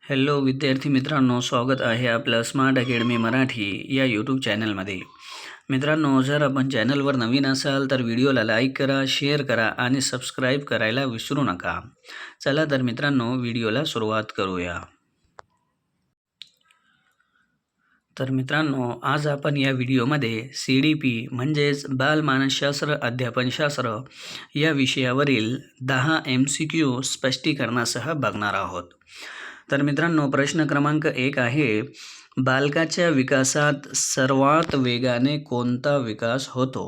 Hello विद्यार्थी मित्रांनो, स्वागत आहे आपलं स्मार्ट अकॅडमी मराठी या यूट्यूब चॅनलमध्ये. मित्रांनो, जर आपण चॅनलवर नवीन असाल तर व्हिडिओला लाईक करा, शेअर करा आणि सबस्क्राईब करायला विसरू नका. चला तर मित्रांनो, व्हिडिओला सुरुवात करूया. तर मित्रांनो, आज आपण या व्हिडिओमध्ये CDP म्हणजेच बाल मानसशास्त्र अध्यापनशास्त्र या विषयावरील 10 MCQ स्पष्टीकरणासह बघणार आहोत. तर मित्रांनो, प्रश्न क्रमांक 1 आहे, बालकाच्या विकासात सर्वात वेगाने कोणता विकास होतो?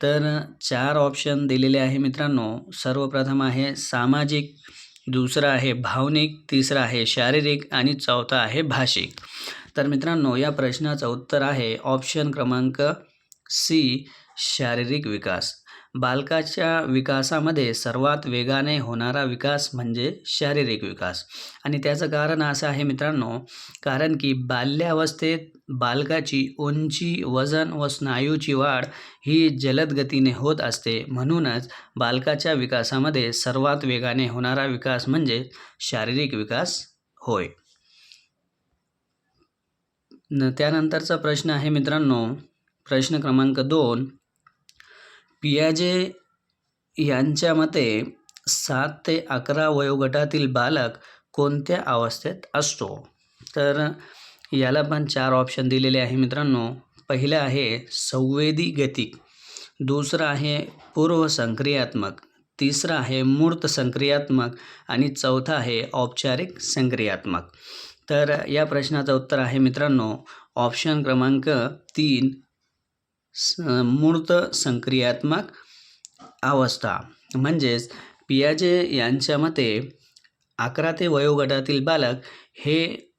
तर 4 ऑप्शन दिलेले आहे मित्रांनो. सर्वप्रथम आहे सामाजिक, दुसरा आहे भावनिक, तिसरा आहे शारीरिक आणि चौथा आहे भाषिक. तर मित्रांनो, या प्रश्नाचं उत्तर आहे ऑप्शन क्रमांक सी, शारीरिक विकास. बालकाच्या विकासामध्ये सर्वात वेगाने होणारा विकास म्हणजे शारीरिक विकास. आणि त्याचं कारण असं आहे मित्रांनो, कारण की बाल्यावस्थेत बालकाची उंची, वजन व स्नायूची वाढ ही जलद गतीने होत असते. म्हणूनच बालकाच्या विकासामध्ये सर्वात वेगाने होणारा विकास म्हणजे शारीरिक विकास होय. त्यानंतरचा प्रश्न आहे मित्रांनो, प्रश्न क्रमांक 2, पियाजे यांच्या मते 7 ते 11 वयोगटातील बालक कोणत्या अवस्थेत असतो? तर याला पण 4 ऑप्शन दिलेले आहे मित्रांनो. पहिलं आहे संवेदी गतिक, दुसरं आहे पूर्व संक्रियात्मक, तिसरं आहे मूर्त संक्रियात्मक आणि चौथा आहे औपचारिक संक्रियात्मक. तर या प्रश्नाचं उत्तर आहे मित्रांनो ऑप्शन क्रमांक 3, मूर्त संक्रियात्मक अवस्था. म्हणजेच पियाजे यांच्या मते 11 ते वयोगटातील बालक हे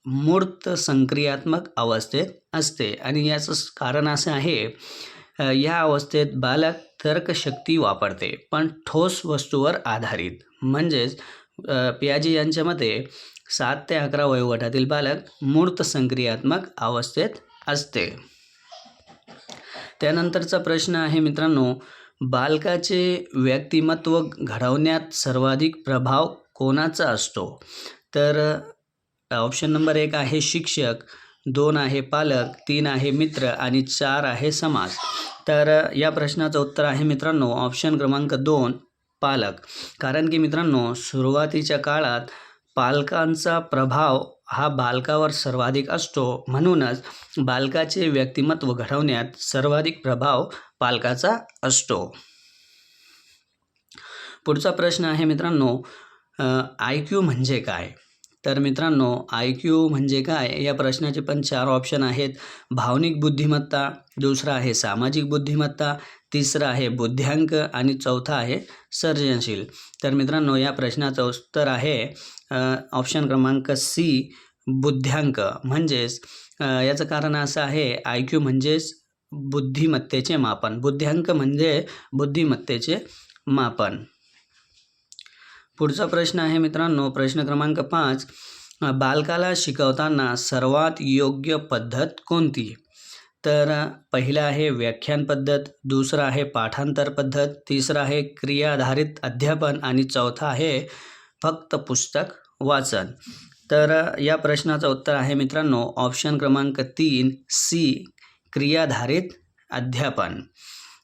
मूर्त संक्रियात्मक अवस्थेत असते. आणि याचं कारण असं आहे, या अवस्थेत बालक तर्कशक्ती वापरते पण ठोस वस्तूवर आधारित. म्हणजेच पियाजे यांच्या मते 7 ते 11 वयोगटातील बालक मूर्त संक्रियात्मक अवस्थेत असते. त्यानंतरचा प्रश्न आहे मित्रांनो, बालकाचे व्यक्तिमत्व घडवण्यात सर्वाधिक प्रभाव कोणाचा असतो? तर ऑप्शन नंबर 1 आहे शिक्षक, 2 आहे पालक, 3 आहे मित्र आणि 4 आहे समाज. तर या प्रश्नाचं उत्तर आहे मित्रांनो ऑप्शन क्रमांक 2, पालक. कारण की मित्रांनो, सुरुवातीच्या काळात पालकांचा प्रभाव हा बालकावर सर्वाधिक असतो. म्हणूनच बालकाचे व्यक्तिमत्व घडवण्यात सर्वाधिक प्रभाव पालकाचा असतो. पुढचा प्रश्न आहे मित्रांनो, IQ म्हणजे काय? तर मित्रांनो, IQ म्हणजे काय या प्रश्नाचे पण 4 ऑप्शन आहेत. भावनिक बुद्धिमत्ता, दुसरा आहे सामाजिक बुद्धिमत्ता, तिसरा आहे बुद्ध्यांक आणि चौथा आहे सर्जनशील. तर मित्रांनो, या प्रश्नाचं उत्तर आहे ऑप्शन क्रमांक सी, बुद्ध्यांक. म्हणजेच याचं कारण असं आहे, IQ म्हणजेच बुद्धिमत्तेचे मापन, बुद्ध्यांक म्हणजे बुद्धिमत्तेचे मापन. पुढचा प्रश्न आहे मित्रांनो, प्रश्न क्रमांक 5, बालकाला शिकवताना सर्वात योग्य पद्धत कोणती? तर पहिलं आहे व्याख्यान पद्धत, दुसरं आहे पाठांतर पद्धत, तिसरं आहे क्रियाधारित अध्यापन आणि चौथा आहे फक्त पुस्तक वाचन. तर या प्रश्नाचं उत्तर आहे मित्रांनो ऑप्शन क्रमांक 3, सी, क्रियाधारित अध्यापन.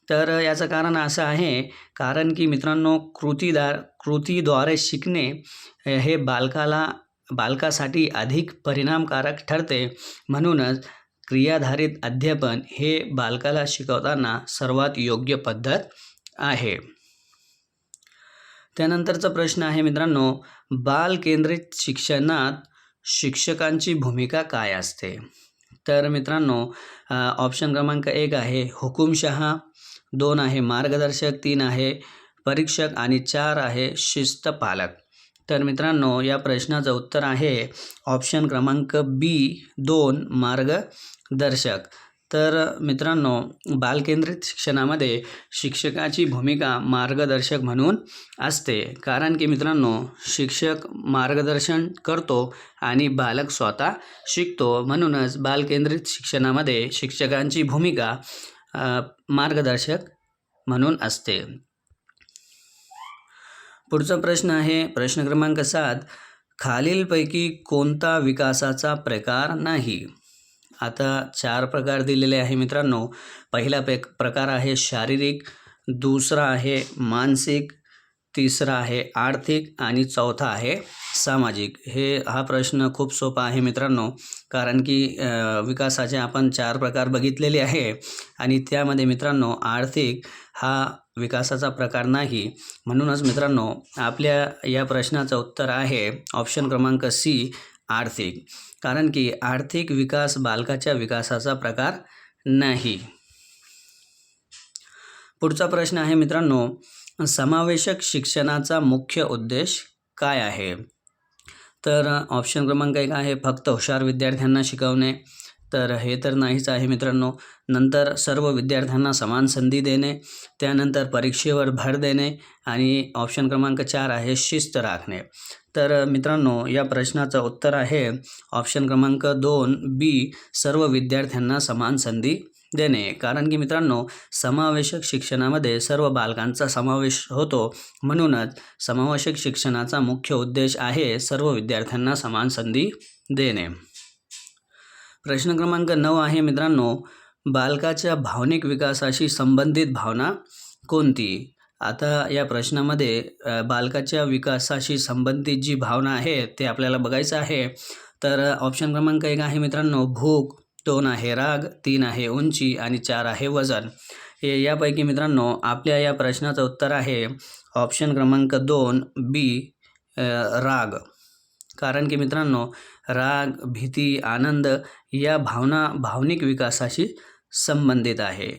तर याचं कारण असं आहे, कारण की मित्रांनो कृतीद्वारे शिकणे हे बालकासाठी अधिक परिणामकारक ठरते. म्हणूनच क्रियाधारित अध्यापन हे बालकाला शिकवताना सर्वात योग्य पद्धत आहे. त्यानंतरचा प्रश्न आहे मित्रांनो, बाल केंद्रित शिक्षणात शिक्षकांची भूमिका काय असते? तर मित्रांनो, ऑप्शन क्रमांक 1 आहे हुकुमशहा, 2 आहे मार्गदर्शक, 3 आहे परीक्षक आणि 4 आहे शिस्तपालक. तर मित्रांनो, या प्रश्नाचं उत्तर आहे ऑप्शन क्रमांक बी, 2 मार्गदर्शक. तर मित्रांनो, बालकेंद्रित शिक्षणामध्ये शिक्षकाची भूमिका मार्गदर्शक म्हणून असते. कारण की मित्रांनो, शिक्षक मार्गदर्शन करतो आणि बालक स्वतः शिकतो. म्हणूनच बालकेंद्रित शिक्षणामध्ये शिक्षकांची भूमिका मार्गदर्शक म्हणून असते. पुढचा प्रश्न आहे प्रश्न क्रमांक 7, खालीलपैकी कोणता विकासाचा प्रकार नाही? आता 4 प्रकार दिलेले आहे मित्रांनो. पहिला प्रकार आहे शारीरिक, दुसरा आहे मानसिक, तिसरा आहे आर्थिक आणि चौथा आहे सामाजिक. हा प्रश्न खूप सोपा आहे मित्रांनो, कारण की विकासाचे आपण 4 प्रकार बघितलेले आहे आणि त्यामध्ये मित्रांनो आर्थिक हा विकासाचा प्रकार नाही. म्हणूनच मित्रांनो आपल्या या प्रश्नाचं उत्तर आहे ऑप्शन क्रमांक सी, आर्थिक. कारण की आर्थिक विकास बालकाच्या विकासाचा प्रकार नाही. पुढचा प्रश्न आहे मित्रांनो, समावेशक शिक्षणाचा मुख्य उद्देश काय आहे? तर ऑप्शन क्रमांक 1 आहे फक्त हुशार विद्यार्थ्यांना शिकवणे. तर हे तर नाहीच आहे मित्रांनो. नंतर सर्व विद्यार्थ्यांना समान संधी देणे, त्यानंतर परीक्षेवर भर देणे आणि ऑप्शन क्रमांक 4 आहे शिस्त राखणे. तर मित्रांनो या प्रश्नाचं उत्तर आहे ऑप्शन क्रमांक 2 बी, सर्व विद्यार्थ्यांना समान संधी देणे. कारण की मित्रांनो समावेशक शिक्षणामध्ये सर्व बालकांचा समावेश होतो, म्हणूनच समावेशक शिक्षणाचा मुख्य उद्देश आहे सर्व विद्यार्थ्यांना समान संधी देणे. प्रश्न क्रमांक 9 आहे मित्रांनो, बालकाच्या भावनिक विकासाशी संबंधित भावना कोणती? आता या प्रश्नामध्ये बालकाच्या विकासाशी संबंधित जी भावना आहे ते आपल्याला बघायचं आहे. तर ऑप्शन क्रमांक 1 आहे मित्रांनो भूक, 2 आहे राग, 3 आहे उंची आणि 4 आहे वजन. यापैकी मित्रांनो आपल्या या प्रश्नाचं उत्तर आहे ऑप्शन क्रमांक 2 बी, राग. कारण की मित्रांनो राग, भीती, आनंद या भावना भावनिक विकासाशी संबंधित आहे.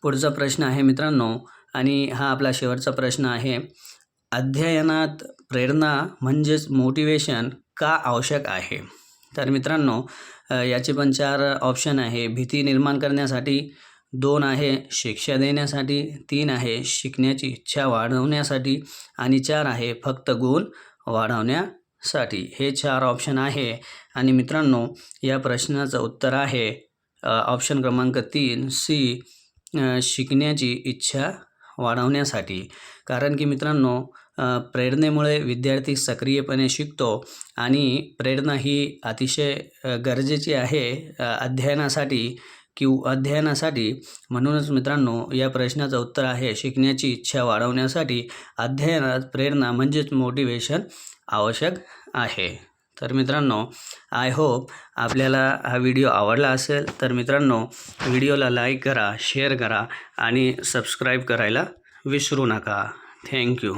पुढचा प्रश्न आहे मित्रांनो आणि हा आपला शेवटचा प्रश्न आहे, अध्ययनात प्रेरणा म्हणजेच मोटिवेशन का आवश्यक आहे? तर मित्रांनो याचे पण 4 ऑप्शन आहे. भीती निर्माण करण्यासाठी, 2 आहे शिक्षा देण्यासाठी, 3 आहे शिकण्याची इच्छा वाढवण्यासाठी आणि 4 आहे फक्त गुण वाढवण्यासाठी. हे 4 ऑप्शन आहे आणि मित्रांनो या प्रश्नाचं उत्तर आहे ऑप्शन क्रमांक 3 सी, शिकण्याची इच्छा वाढवण्यासाठी. कारण की मित्रांनो प्रेरणेमुळे विद्यार्थी सक्रियपणे शिकतो आणि प्रेरणा ही अतिशय गरजेची आहे अध्ययनासाठी. म्हणूनच मित्रांनो या प्रश्नाचं उत्तर आहे शिकण्याची इच्छा वाढवण्यासाठी अध्ययनात प्रेरणा म्हणजेच मोटिवेशन आवश्यक आहे. तर मित्रांनो आय होप आपल्याला हा व्हिडिओ आवडला असेल. तर मित्रांनो व्हिडिओला लाईक करा, शेअर करा आणि सबस्क्राईब करायला विसरू नका. थँक्यू.